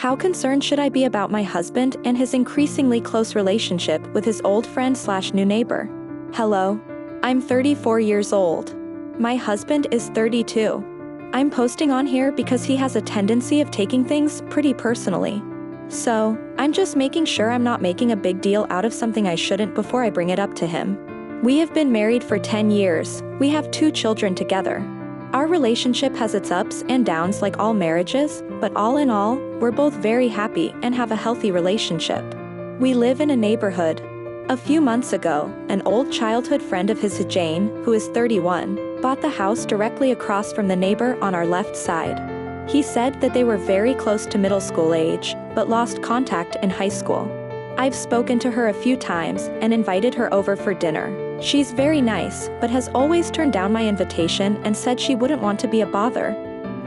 How concerned should I be about my husband and his increasingly close relationship with his old friend/new neighbor? Hello. I'm 34 years old. My husband is 32. I'm posting on here because he has a tendency of taking things pretty personally. So, I'm just making sure I'm not making a big deal out of something I shouldn't before I bring it up to him. We have been married for 10 years. We have 2 children together. Our relationship has its ups and downs like all marriages, but all in all, we're both very happy and have a healthy relationship. We live in a neighborhood. A few months ago, an old childhood friend of his, Jane, who is 31, bought the house directly across from the neighbor on our left side. He said that they were very close to middle school age, but lost contact in high school. I've spoken to her a few times and invited her over for dinner. She's very nice, but has always turned down my invitation and said she wouldn't want to be a bother.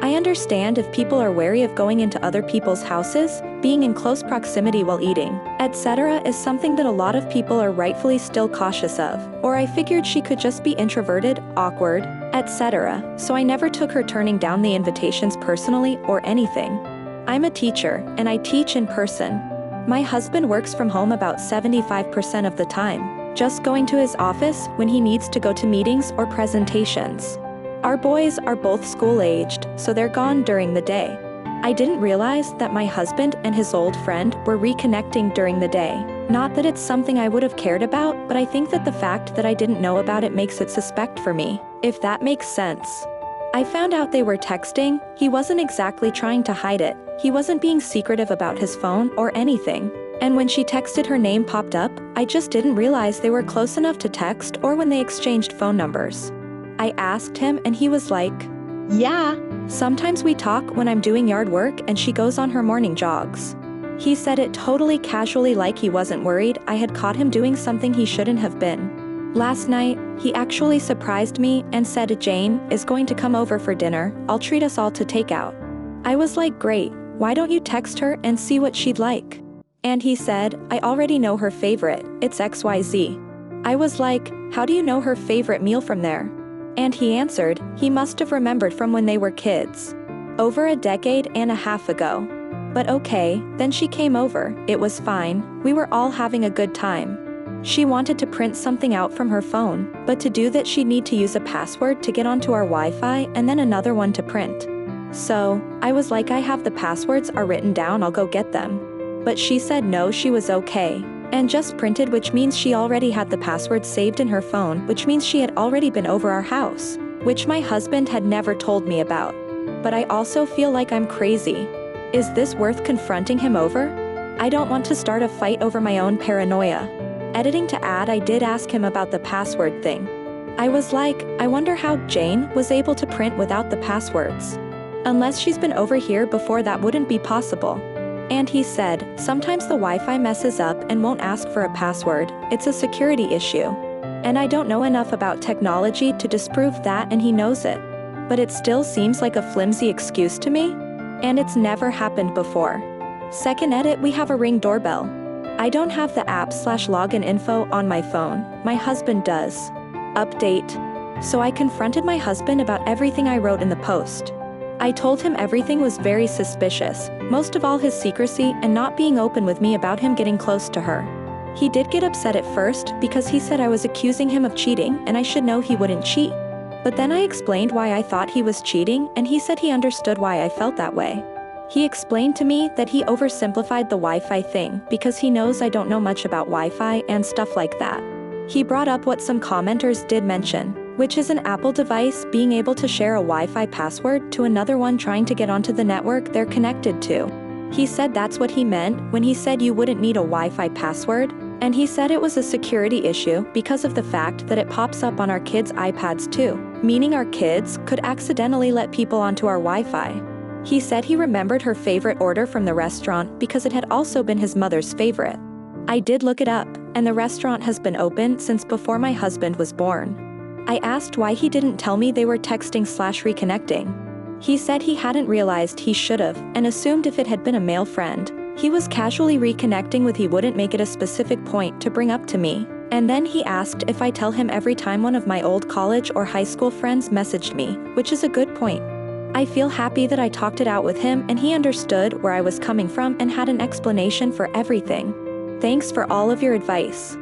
I understand if people are wary of going into other people's houses, being in close proximity while eating, etc. is something that a lot of people are rightfully still cautious of, or I figured she could just be introverted, awkward, etc. So I never took her turning down the invitations personally or anything. I'm a teacher, and I teach in person. My husband works from home about 75% of the time, just going to his office when he needs to go to meetings or presentations. Our boys are both school-aged, so they're gone during the day. I didn't realize that my husband and his old friend were reconnecting during the day. Not that it's something I would have cared about, but I think that the fact that I didn't know about it makes it suspect for me, if that makes sense. I found out they were texting. He wasn't exactly trying to hide it. He wasn't being secretive about his phone or anything. And when she texted, her name popped up. I just didn't realize they were close enough to text or when they exchanged phone numbers. I asked him and he was like, "Yeah. Sometimes we talk when I'm doing yard work and she goes on her morning jogs." He said it totally casually, like he wasn't worried I had caught him doing something he shouldn't have been. Last night, he actually surprised me and said Jane is going to come over for dinner. I'll treat us all to takeout. I was like, great, why don't you text her and see what she'd like? And he said, I already know her favorite, it's XYZ. I was like, how do you know her favorite meal from there? And he answered, he must have remembered from when they were kids. Over a decade and a half ago. But okay, then she came over, it was fine, we were all having a good time. She wanted to print something out from her phone, but to do that she'd need to use a password to get onto our Wi-Fi and then another one to print. So, I was like, I have the passwords are written down, I'll go get them. But she said no, she was okay. And just printed, which means she already had the password saved in her phone, which means she had already been over our house, which my husband had never told me about. But I also feel like I'm crazy. Is this worth confronting him over? I don't want to start a fight over my own paranoia. Editing to add, I did ask him about the password thing. I was like, I wonder how Jane was able to print without the passwords. Unless she's been over here before, that wouldn't be possible. And he said, sometimes the Wi-Fi messes up and won't ask for a password, it's a security issue. And I don't know enough about technology to disprove that, and he knows it. But it still seems like a flimsy excuse to me. And it's never happened before. Second edit, we have a Ring doorbell. I don't have the app/login info on my phone, my husband does. Update. So I confronted my husband about everything I wrote in the post. I told him everything was very suspicious, most of all his secrecy and not being open with me about him getting close to her. He did get upset at first because he said I was accusing him of cheating and I should know he wouldn't cheat. But then I explained why I thought he was cheating and he said he understood why I felt that way. He explained to me that he oversimplified the Wi-Fi thing because he knows I don't know much about Wi-Fi and stuff like that. He brought up what some commenters did mention, which is an Apple device being able to share a Wi-Fi password to another one trying to get onto the network they're connected to. He said that's what he meant when he said you wouldn't need a Wi-Fi password, and he said it was a security issue because of the fact that it pops up on our kids' iPads too, meaning our kids could accidentally let people onto our Wi-Fi. He said he remembered her favorite order from the restaurant because it had also been his mother's favorite. I did look it up, and the restaurant has been open since before my husband was born. I asked why he didn't tell me they were texting/reconnecting. He said he hadn't realized he should've, and assumed if it had been a male friend, he was casually reconnecting with, he wouldn't make it a specific point to bring up to me. And then he asked if I tell him every time one of my old college or high school friends messaged me, which is a good point. I feel happy that I talked it out with him and he understood where I was coming from and had an explanation for everything. Thanks for all of your advice.